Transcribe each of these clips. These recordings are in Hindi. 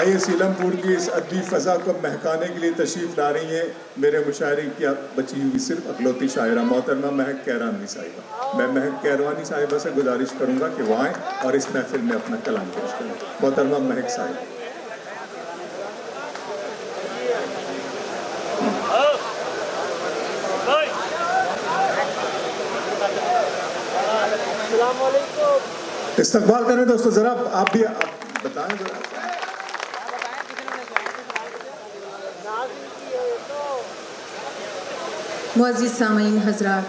आइए सीलमपुर की इस अदबी फ़ज़ा को महकाने के लिए तशरीफ़ ला रही हैं मेरे मुशायरे की बची हुई सिर्फ अकलौती शायरा मोहतरमा महक कैरानी साहिबा। मैं महक कैरवानी साहिबा से गुजारिश करूँगा कि वो आएँ और इस महफिल में अपना कलाम पेश करें। मोहतरमा महक साहिबा। इस्तकबाल करें दोस्तों, ज़रा आप भी बताएं ज़रा। मुअज़्ज़िज़ सामीन हज़रात,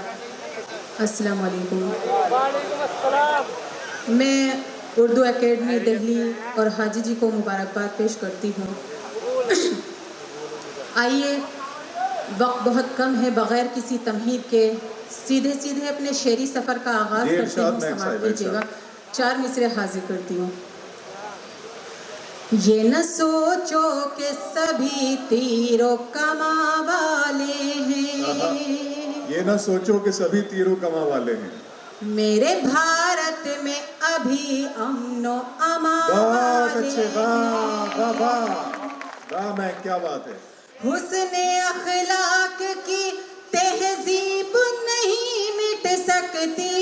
अस्सलाम वालेकुम। मैं उर्दू एकेडमी दिल्ली और हाजी जी को मुबारकबाद पेश करती हूँ। आइए, वक्त बहुत कम है, बग़ैर किसी तमहीद के सीधे सीधे अपने शेरी सफ़र का आगाज़ करती हूँ। समाअत कीजिएगा। 4 मिसरे हाजिर करती हूँ। ये न सोचो कि सभी तीरों कमा वाले हैं, ये न सोचो कि सभी तीरों कमा वाले हैं, मेरे भारत में अभी अमनो अमान वाले हैं। वाह मैं, क्या बात है। हुस्ने अखलाक की तहजीब नहीं मिट सकती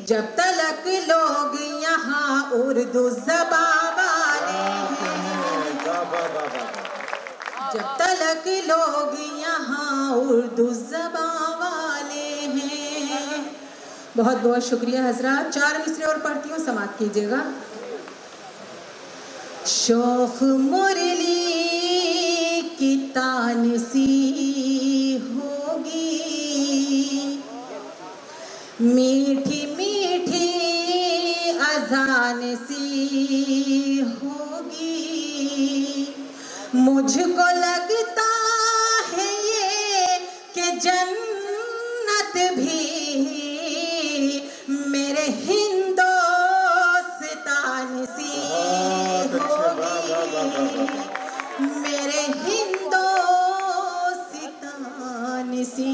जब तलक लोग यहाँ उर्दू ज़बान वाले हैं, जब तलक लोग यहाँ उर्दू ज़बान वाले हैं। बहुत बहुत शुक्रिया हजरात। 4 मिसरे और पढ़ती हूँ, समाअत कीजिएगा। शोख मुरली की तान सी होगी, मीठी मीठी अज़ान सी होगी, मुझको लगता है ये कि जन्नत भी मेरे हिंदुस्तान सी होगी, मेरे हिंदुस्तान सी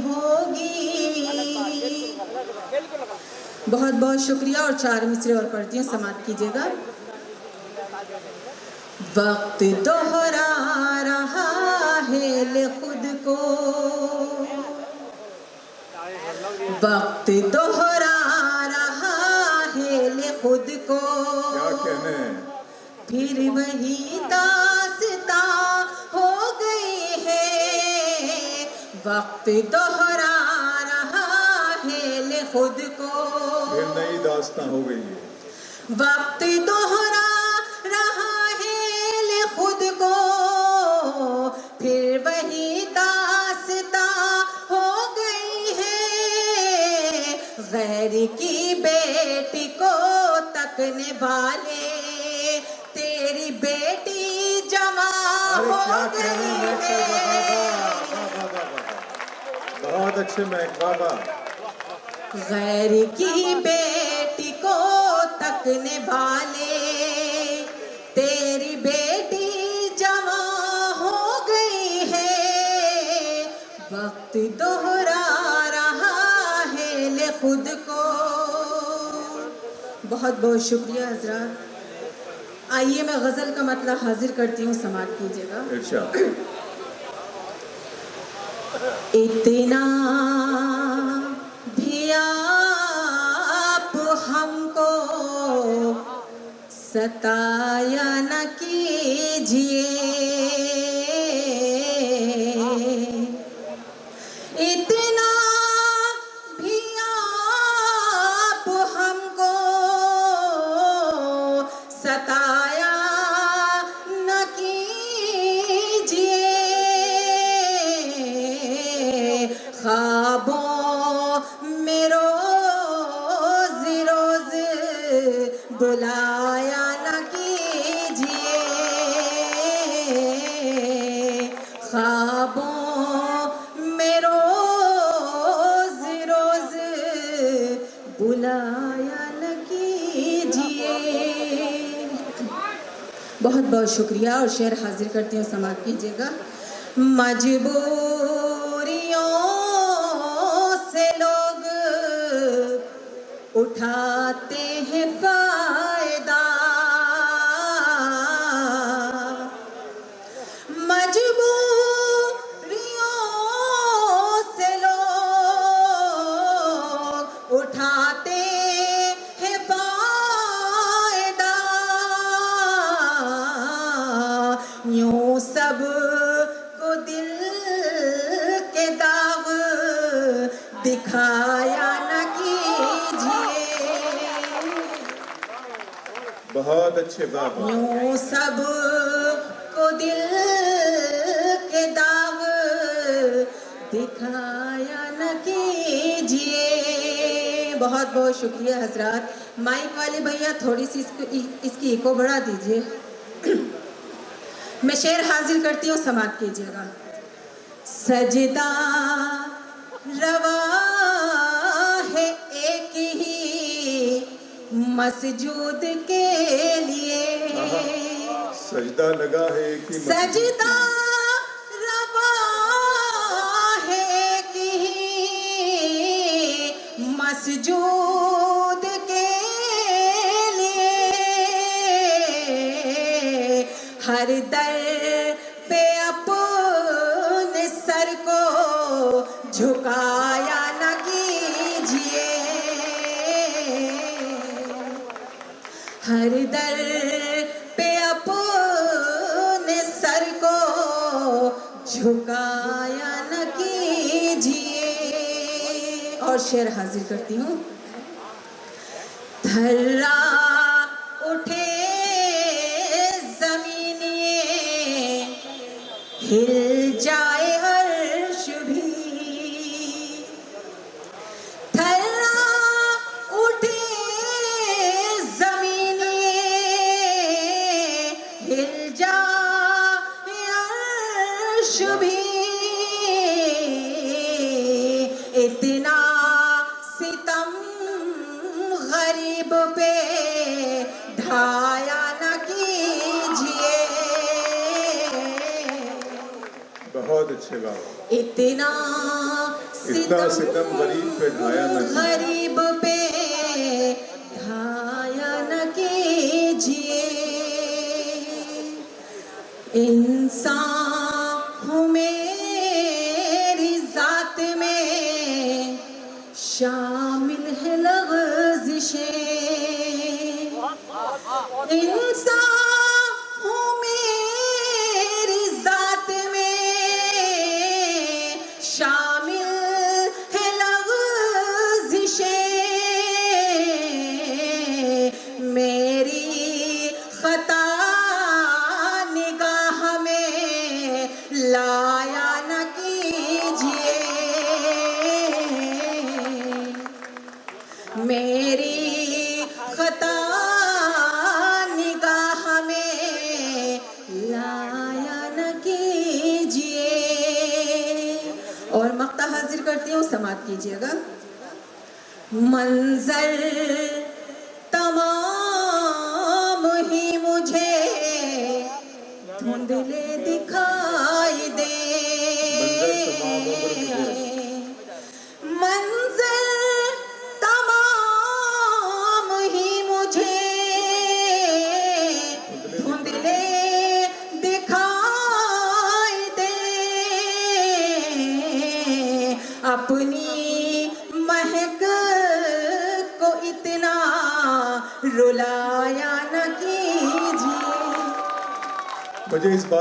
होगी। बहुत बहुत शुक्रिया और 4 मिसरे और पढ़ती हूँ, समाअत कीजिएगा। वक्त दोहरा रहा है ले खुद को, वक्त दोहरा रहा है ले खुद को, क्या कहने हैं। फिर वही दास्तां हो गई है, वक्त दोहरा रहा है ले खुद को, फिर नई दास्तां हो गई है, वक्त दोहरा रहा है ले खुद को, फिर वही दास्तां हो गई है, गैर की बेटी को तकने वाले तेरी बेटी जमा हो गई है। बहुत अच्छे महक, वाह। गैर की बेटी को तकने वाले तेरी बेटी जमा हो गई है, वक्त दोहरा रहा है ले खुद को। बहुत बहुत शुक्रिया हजरात। आइए मैं गज़ल का मतलब हाजिर करती हूँ, समाअत कीजिएगा। इतना भी आप हमको सताया न कीजिए, इतना भी आप हमको सताया न कीजिए, ख्वाबों में रोज़ रोज़ बुलाया न कीजिए, ख्वाबों में रोज़ रोज़ बुलाया न कीजिए। बहुत बहुत शुक्रिया और शेर हाजिर करती हूँ, समाअत कीजिएगा। मजबूरियों से लोग उठाते हैं फायदा, दिखाया न कीजिए। बहुत अच्छे बाबा। यूं सब को दिल के दाग दिखाया न कीजिए। बहुत बहुत शुक्रिया हजरात। माइक वाले भैया थोड़ी सी इसकी इको बढ़ा दीजिए। मैं शेर हाजिर करती हूँ, समाप्त कीजिएगा। सजदा रवा है एक ही मसजूद के लिए। सजदा लगा है एक ही सजदा रवा है एक ही मसजूद के लिए। हर दर पे अपने सर को झुकाया न कीजिए। हर दर पे अपने सर को झुकाया न कीजिए। और शेर हाजिर करती हूँ। थर्रा उठे हिल जाए अर्श भी। थर्रा उठे ज़मीन हिल जाए अर्श भी। इतना सितम गरीब पे ढाया न कीजिए। बहुत अच्छे बाबा। इतना सितम गरीब पे ढाया न गरीब पे ढाया न कीजिए। इंसान हूँ मेरी जात में शामिल है लग़ज़िशें। इंसान हूँ मेरी जात में शामिल है लग़ज़िशें। मेरी खता निगाह में लाया न कीजिए। मेरी खता निगाह में लाया न कीजिए। और मक्ता हाजिर करती हूँ, समाप्त कीजिएगा। मंजर तमाम ही मुझे धुंधले दिखाई दे। मंजर तमाम ही मुझे धुंधले दिखाई दे। अपनी महक को इतना रुलाया न कीजिए। मुझे इस बात